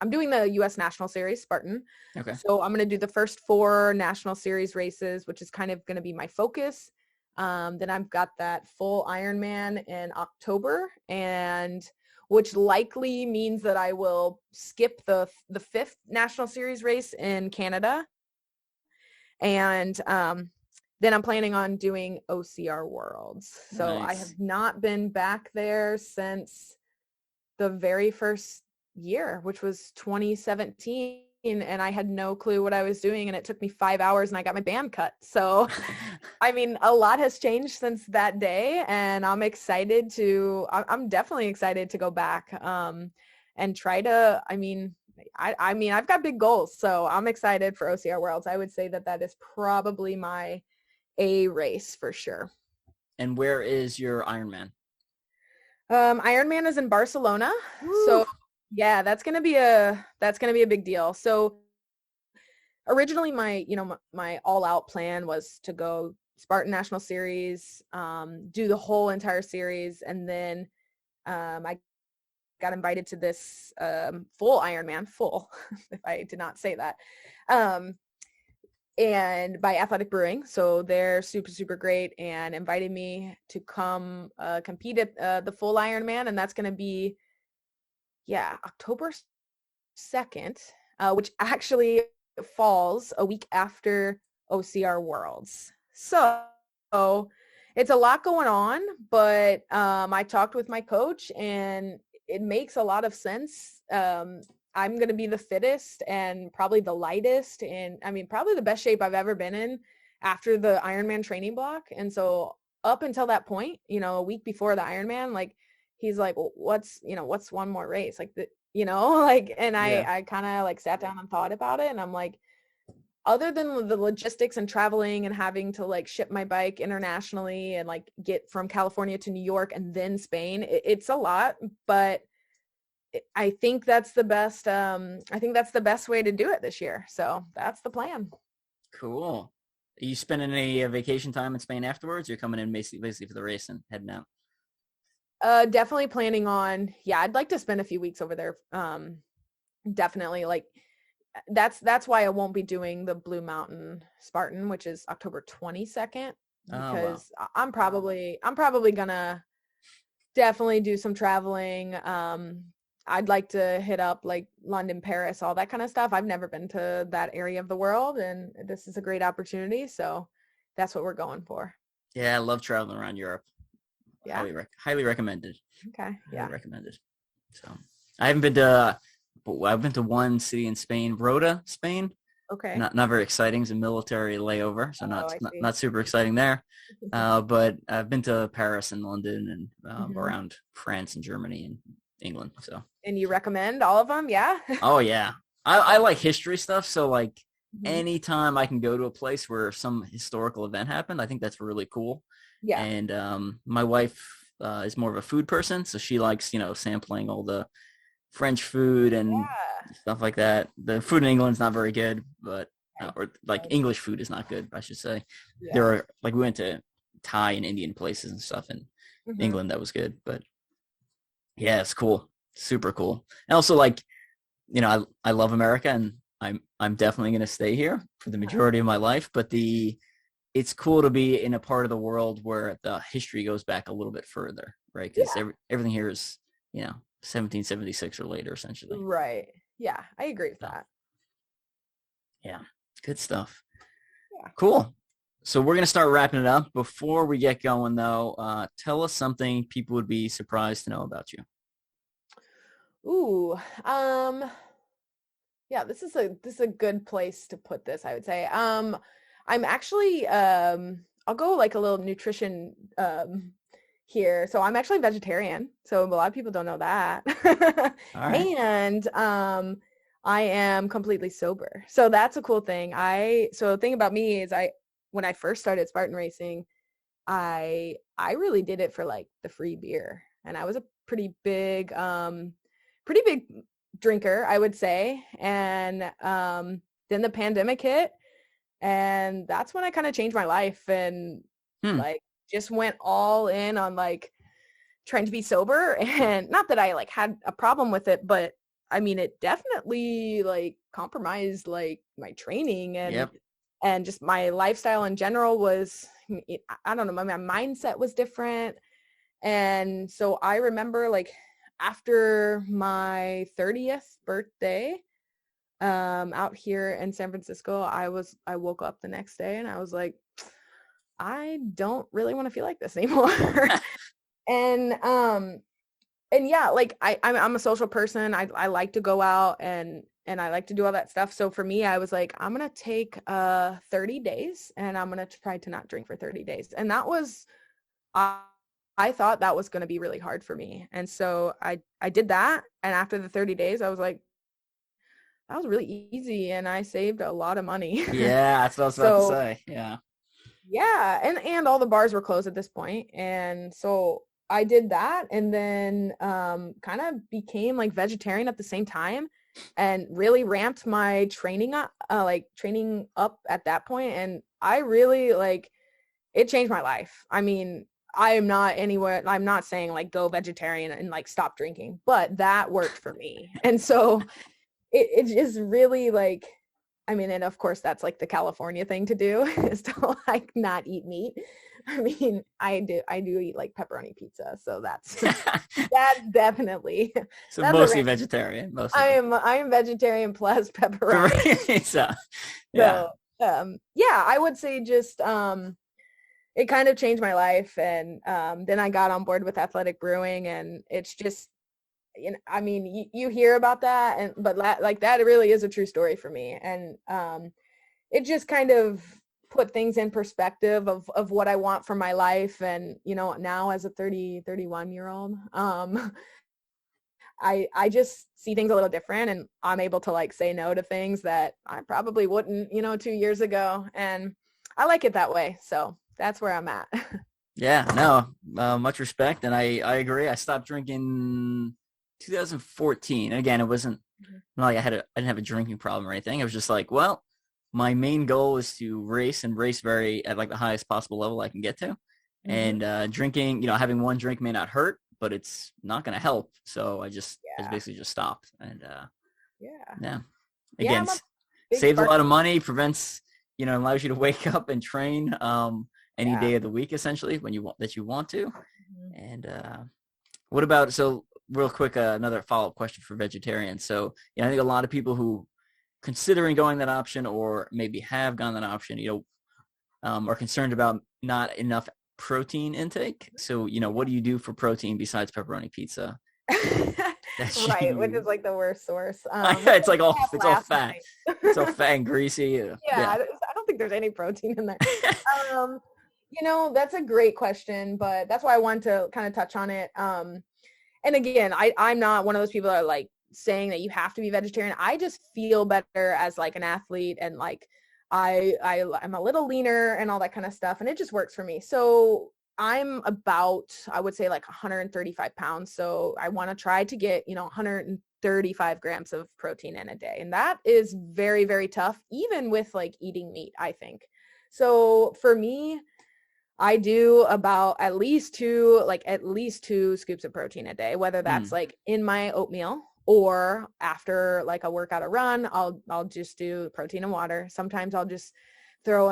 S2: doing the US National Series Spartan.
S1: Okay.
S2: So I'm going to do the first 4 National Series races, which is kind of going to be my focus. Then I've got that full Ironman in October, and which likely means that I will skip the 5th National Series race in Canada. And, then I'm planning on doing OCR Worlds. So nice. I have not been back there since the very first year, which was 2017. And I had no clue what I was doing. And it took me 5 hours and I got my band cut. So, I mean, a lot has changed since that day. And I'm definitely excited to go back and try to, I mean, I've got big goals. So I'm excited for OCR Worlds. I would say that is probably my A race for sure.
S1: And where is your Ironman?
S2: Ironman is in Barcelona. Woo. So yeah, that's gonna be a big deal. So originally my all out plan was to go Spartan National Series, do the whole entire series, and then I got invited to this full Ironman, if I did not say that. And by Athletic Brewing. So they're super, super great and invited me to come compete at the full Ironman. And that's going to be, October 2nd, which actually falls a week after OCR Worlds. So it's a lot going on, but I talked with my coach and it makes a lot of sense. I'm going to be the fittest and probably the lightest, and I mean, probably the best shape I've ever been in after the Ironman training block. And so up until that point, a week before the Ironman, like he's like, well, what's one more race? Like, and I kind of like sat down and thought about it. And I'm like, other than the logistics and traveling and having to like ship my bike internationally and like get from California to New York and then Spain, it's a lot, but I think that's the best. I think that's the best way to do it this year. So that's the plan.
S1: Cool. Are you spending any vacation time in Spain afterwards? You're coming in basically for the race and heading out.
S2: Definitely planning on. Yeah, I'd like to spend a few weeks over there. Definitely. Like that's why I won't be doing the Blue Mountain Spartan, which is October 22nd, because I'm probably gonna definitely do some traveling. I'd like to hit up like London, Paris, all that kind of stuff. I've never been to that area of the world, and this is a great opportunity. So that's what we're going for.
S1: Yeah, I love traveling around Europe.
S2: Yeah.
S1: Highly recommended.
S2: Okay. Yeah.
S1: Highly recommended. So I've been to one city in Spain, Rota, Spain.
S2: Okay.
S1: Not very exciting. It's a military layover, so not super exciting there. But I've been to Paris and London and around France and Germany and England. So.
S2: And you recommend all of them? Yeah.
S1: Oh yeah. I like history stuff. So like
S2: Mhm.
S1: anytime I can go to a place where some historical event happened, I think that's really cool.
S2: Yeah.
S1: And my wife is more of a food person, so she likes, sampling all the French food and
S2: Yeah.
S1: stuff like that. The food in England's not very good, but
S2: I
S1: or like
S2: did.
S1: English food is not good, I should say. There
S2: Yeah.
S1: are like we went to Thai and Indian places and stuff in
S2: Mhm.
S1: England that was good, but yeah, it's cool, super cool. And also like I love America and I'm definitely gonna stay here for the majority of my life, but it's cool to be in a part of the world where the history goes back a little bit further, right? Because
S2: Yeah.
S1: everything here is 1776 or later, essentially.
S2: Right. Yeah, I agree with
S1: So,
S2: that.
S1: yeah, good stuff.
S2: Yeah.
S1: Cool. So we're gonna start wrapping it up. Before we get going, though, tell us something people would be surprised to know about you.
S2: Ooh. Yeah, this is a good place to put this, I would say. I'm actually I'll go like a little nutrition here. So I'm actually vegetarian. So a lot of people don't know that.
S1: All right.
S2: And I am completely sober. So that's a cool thing. So the thing about me is when I first started Spartan racing, I really did it for like the free beer. And I was a pretty big drinker, I would say. And then the pandemic hit, and that's when I kind of changed my life and
S1: Hmm.
S2: like just went all in on like trying to be sober. And not that I like had a problem with it, but I mean it definitely like compromised like my training
S1: Yep.
S2: and just my lifestyle in general was I don't know, my mindset was different. And so I remember like after my 30th birthday, out here in San Francisco, I woke up the next day and I was like, I don't really want to feel like this anymore. and and yeah, like I'm a social person. I like to go out and I like to do all that stuff. So for me, I was like, I'm gonna take 30 days and I'm gonna try to not drink for 30 days. And that was I I thought that was going to be really hard for me. And so I did that. And after the 30 days, I was like, that was really easy. And I saved a lot of money.
S1: Yeah, that's what I was about to
S2: So
S1: say. Yeah.
S2: yeah. And all the bars were closed at this point. And so I did that and then kind of became like vegetarian at the same time and really ramped my training up, training up at that point. And I really like, it changed my life. I mean, I'm not saying like go vegetarian and like stop drinking, but that worked for me. And so it just really like, I mean, and of course that's like the California thing to do is to like not eat meat. I mean, I do eat like pepperoni pizza. So that definitely,
S1: So
S2: that's a
S1: mostly
S2: rant.
S1: vegetarian, mostly.
S2: I am vegetarian plus pepperoni.
S1: So, yeah.
S2: So yeah, I would say just it kind of changed my life. And then I got on board with athletic brewing and it's just, I mean, you hear about that but like that really is a true story for me. And it just kind of put things in perspective of what I want for my life. And, now as a 31-year-old, I just see things a little different and I'm able to like say no to things that I probably wouldn't, 2 years ago. And I like it that way. So that's where I'm at.
S1: Yeah, no, much respect. And I agree. I stopped drinking 2014. And again, it wasn't like I didn't have a drinking problem or anything. It was just like, well, my main goal is to race and race at like the highest possible level I can get to.
S2: Mm-hmm.
S1: And drinking, having one drink may not hurt, but it's not going to help. So I just
S2: Yeah.
S1: basically just stopped. And
S2: Yeah.
S1: again,
S2: I'm a big
S1: saves a lot of
S2: Spartan.
S1: money, prevents, allows you to wake up and train any
S2: Yeah.
S1: day of the week, essentially, when you want to.
S2: Mhm.
S1: And what about, so real quick, another follow-up question for vegetarians. So I think a lot of people who considering going that option or maybe have gone that option, are concerned about not enough protein intake. So, what do you do for protein besides pepperoni pizza?
S2: Right, which is like the worst source.
S1: It's like it's all
S2: last
S1: fat.
S2: night.
S1: It's all fat and greasy.
S2: Yeah, I don't think there's any protein in there. Um, that's a great question, but that's why I wanted to kind of touch on it. And again, I'm not one of those people that are like saying that you have to be vegetarian. I just feel better as like an athlete, and like I'm a little leaner and all that kind of stuff, and it just works for me. So I'm about, I would say like 135 pounds. So I want to try to get, 135 grams of protein in a day. And that is very, very tough, even with like eating meat, I think. So for me, I do about at least two scoops of protein a day, whether that's like in my oatmeal or after like a workout or run, I'll just do protein and water. Sometimes I'll just throw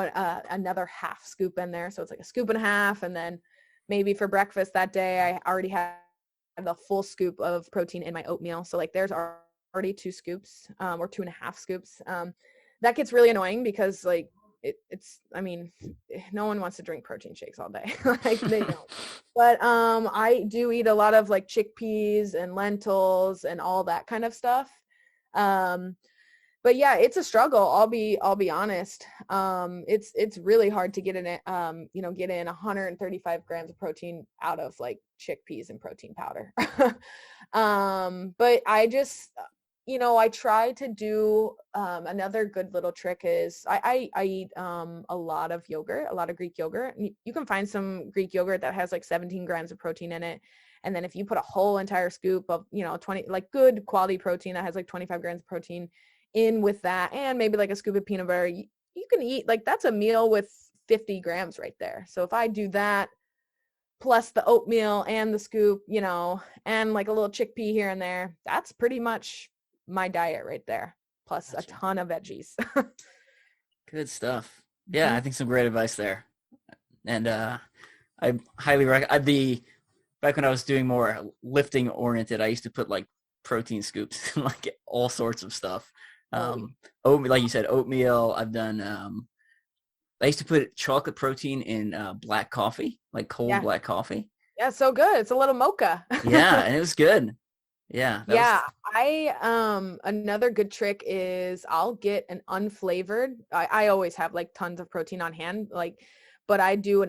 S2: another half scoop in there. So it's like a scoop and a half. And then maybe for breakfast that day, I already had the full scoop of protein in my oatmeal. So like there's already 2 scoops or 2.5 scoops. That gets really annoying because like I mean, no one wants to drink protein shakes all day. Like they don't. But I do eat a lot of like chickpeas and lentils and all that kind of stuff. But yeah, it's a struggle. I'll be honest. It's really hard to get in it, get in 135 grams of protein out of like chickpeas and protein powder. But I just, I try to do, another good little trick is I eat, a lot of yogurt, a lot of Greek yogurt. You can find some Greek yogurt that has like 17 grams of protein in it. And then if you put a whole entire scoop of, 20, like good quality protein that has like 25 grams of protein in with that, and maybe like a scoop of peanut butter, you can eat like, that's a meal with 50 grams right there. So if I do that plus the oatmeal and the scoop, and like a little chickpea here and there, that's pretty much my diet right there, plus a ton of veggies.
S1: Good stuff. Yeah, I think some great advice there. And I highly recommend back when I was doing more lifting oriented, I used to put like protein scoops and like all sorts of stuff. Like you said, oatmeal. I've done, I used to put chocolate protein in black coffee, like cold black coffee.
S2: Yeah, so good. It's a little mocha.
S1: Yeah, and it was good. Yeah.
S2: Another good trick is I'll get an unflavored. I always have like tons of protein on hand, but I do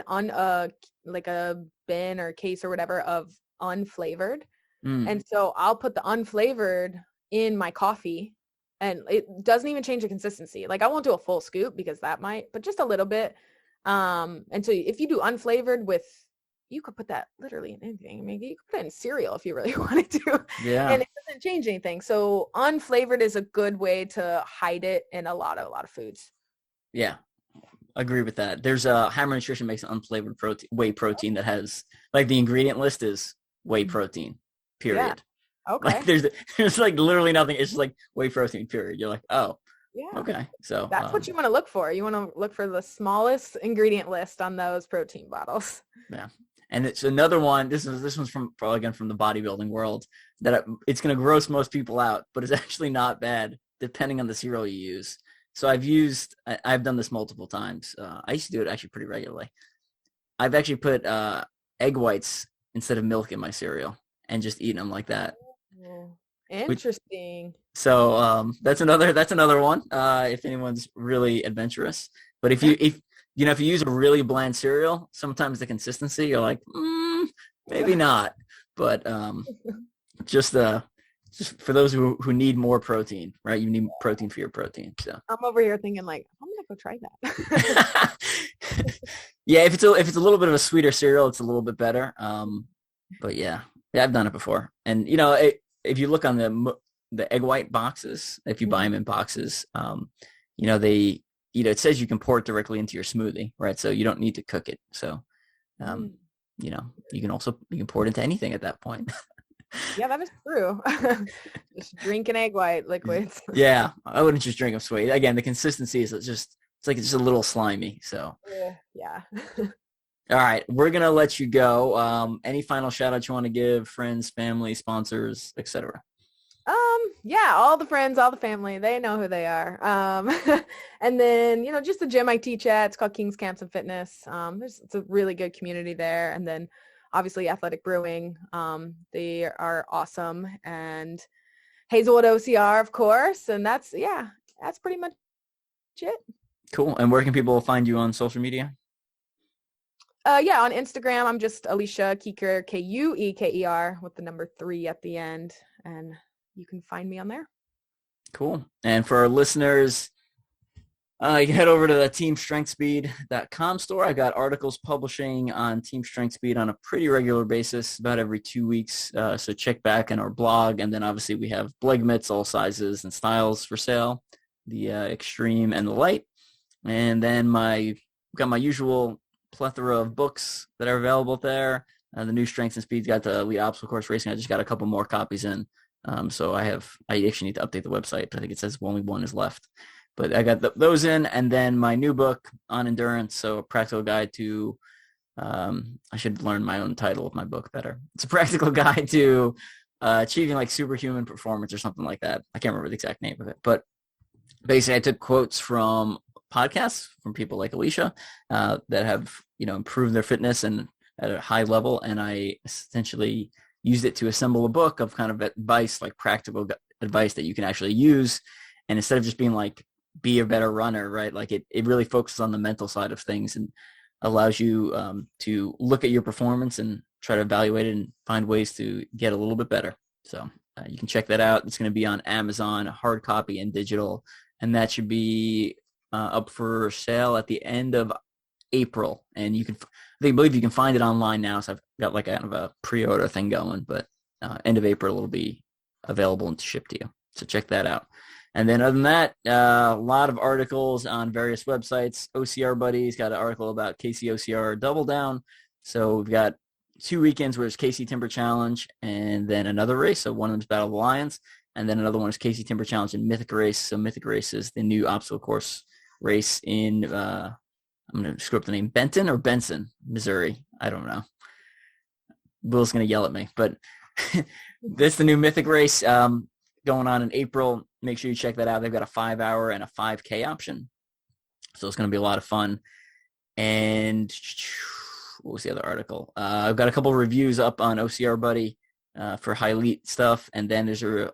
S2: like a bin or case or whatever of unflavored. And so I'll put the unflavored in my coffee, and it doesn't even change the consistency. Like I won't do a full scoop because that might, but just a little bit. And so if you do unflavored you could put that literally in anything. Maybe you could put it in cereal if you really wanted to. Yeah. And it doesn't change anything. So unflavored is a good way to hide it in a lot of foods.
S1: Yeah. Agree with that. There's Hammer Nutrition makes an unflavored whey protein that has like the ingredient list is whey protein, period.
S2: Yeah. Okay.
S1: Like there's like literally nothing. It's just like whey protein, period. You're like, oh, yeah. Okay. So
S2: that's what you want to look for. You want to look for the smallest ingredient list on those protein bottles.
S1: Yeah. And it's another one. This one's from probably again from the bodybuilding world that it's going to gross most people out, but it's actually not bad depending on the cereal you use. So I've done this multiple times. I used to do it actually pretty regularly. I've actually put egg whites instead of milk in my cereal and just eaten them like that.
S2: Interesting.
S1: So that's another one. If anyone's really adventurous, but if you use a really bland cereal, sometimes the consistency you're like, maybe not. But just for those who need more protein, right? You need protein for your protein. So
S2: I'm over here thinking like, I'm gonna go try that.
S1: Yeah, if it's a little bit of a sweeter cereal, it's a little bit better. But yeah, I've done it before. And if you look on the egg white boxes, if you buy them in boxes, it says you can pour it directly into your smoothie, right? So you don't need to cook it. So, you can pour it into anything at that point.
S2: Yeah, that is true. Just drink an egg white liquids.
S1: Yeah, I wouldn't just drink them straight. Again, the consistency is it's a little slimy. So
S2: yeah.
S1: All right, we're gonna let you go. Any final shout outs you want to give? Friends, family, sponsors, etc.
S2: Yeah, all the friends, all the family, they know who they are. And then, just the gym I teach at, it's called King's Camps and Fitness. It's a really good community there. And then obviously Athletic Brewing, they are awesome. And Hazelwood OCR, of course. And that's pretty much it.
S1: Cool. And where can people find you on social media?
S2: Yeah, on Instagram, I'm just Alicia Kueker, Kueker, with the number 3 at the end. And you can find me on there.
S1: Cool. And for our listeners, you can head over to the teamstrengthspeed.com store. I got articles publishing on Team Strength Speed on a pretty regular basis, about every 2 weeks. So check back in our blog. And then obviously we have Bleg mitts, all sizes and styles for sale, the extreme and the light. And then got my usual plethora of books that are available there. The new Strength and Speed's got the Elite Obstacle Course Racing. I just got a couple more copies in. So I actually need to update the website, but I think it says only one is left. But I got those in, and then my new book on endurance, so a practical guide to, I should learn my own title of my book better. It's a practical guide to achieving like superhuman performance or something like that. I can't remember the exact name of it. But basically I took quotes from podcasts from people like Alicia that have, improved their fitness and at a high level, and I essentially used it to assemble a book of kind of advice, like practical advice that you can actually use. And instead of just being like, be a better runner, right? Like it really focuses on the mental side of things and allows you to look at your performance and try to evaluate it and find ways to get a little bit better. So you can check that out. It's going to be on Amazon, hard copy and digital, and that should be up for sale at the end of April. And I believe you can find it online now. So I've got like kind of a pre-order thing going, but end of April it'll be available and shipped to you. So check that out. And then other than that, a lot of articles on various websites. OCR Buddies got an article about KC OCR Double Down. So we've got 2 weekends where it's KC Timber Challenge and then another race. So one of them's Battle of the Lions, and then another one is KC Timber Challenge and Mythic Race. So Mythic Race is the new obstacle course race in, I'm going to screw up the name, Benton or Benson, Missouri. I don't know. Will's going to yell at me, but this is the new Mythic Race going on in April. Make sure you check that out. They've got a 5-hour and a 5K option. So it's going to be a lot of fun. And what was the other article? I've got a couple of reviews up on OCR Buddy for high elite stuff. And then there's an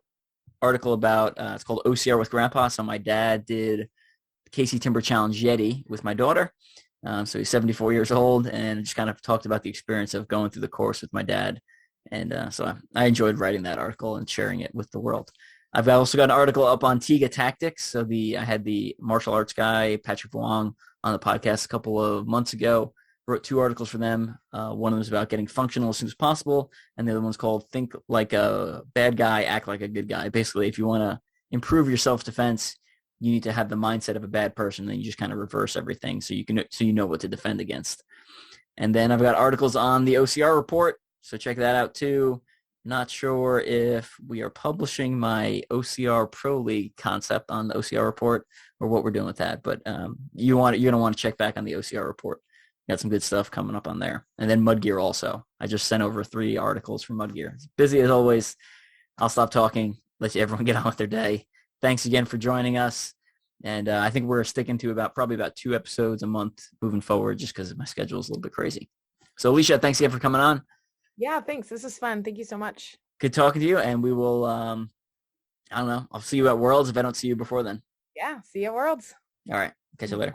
S1: article about, it's called OCR with Grandpa. So my dad did KC Timber Challenge Yeti with my daughter. So he's 74 years old, and just kind of talked about the experience of going through the course with my dad. And so I enjoyed writing that article and sharing it with the world. I've also got an article up on Tiga Tactics. So I had the martial arts guy, Patrick Wong, on the podcast a couple of months ago. Wrote 2 articles for them. One of them is about getting functional as soon as possible, and the other one's called Think Like a Bad Guy, Act Like a Good Guy. Basically, if you want to improve your self-defense, you need to have the mindset of a bad person, then you just kind of reverse everything so you know what to defend against. And then I've got articles on the OCR report, so check that out too. Not sure if we are publishing my OCR Pro League concept on the OCR report or what we're doing with that, but you're going to want to check back on the OCR report. Got some good stuff coming up on there. And then Mudgear also. I just sent over 3 articles from Mudgear. It's busy as always. I'll stop talking, let everyone get on with their day. Thanks again for joining us. And I think we're sticking to probably about 2 episodes a month moving forward just because my schedule is a little bit crazy. So Alicia, thanks again for coming on.
S2: Yeah, thanks. This is fun. Thank you so much.
S1: Good talking to you. And we will, I don't know, I'll see you at Worlds if I don't see you before then.
S2: Yeah, see you at Worlds.
S1: All right. Catch you later.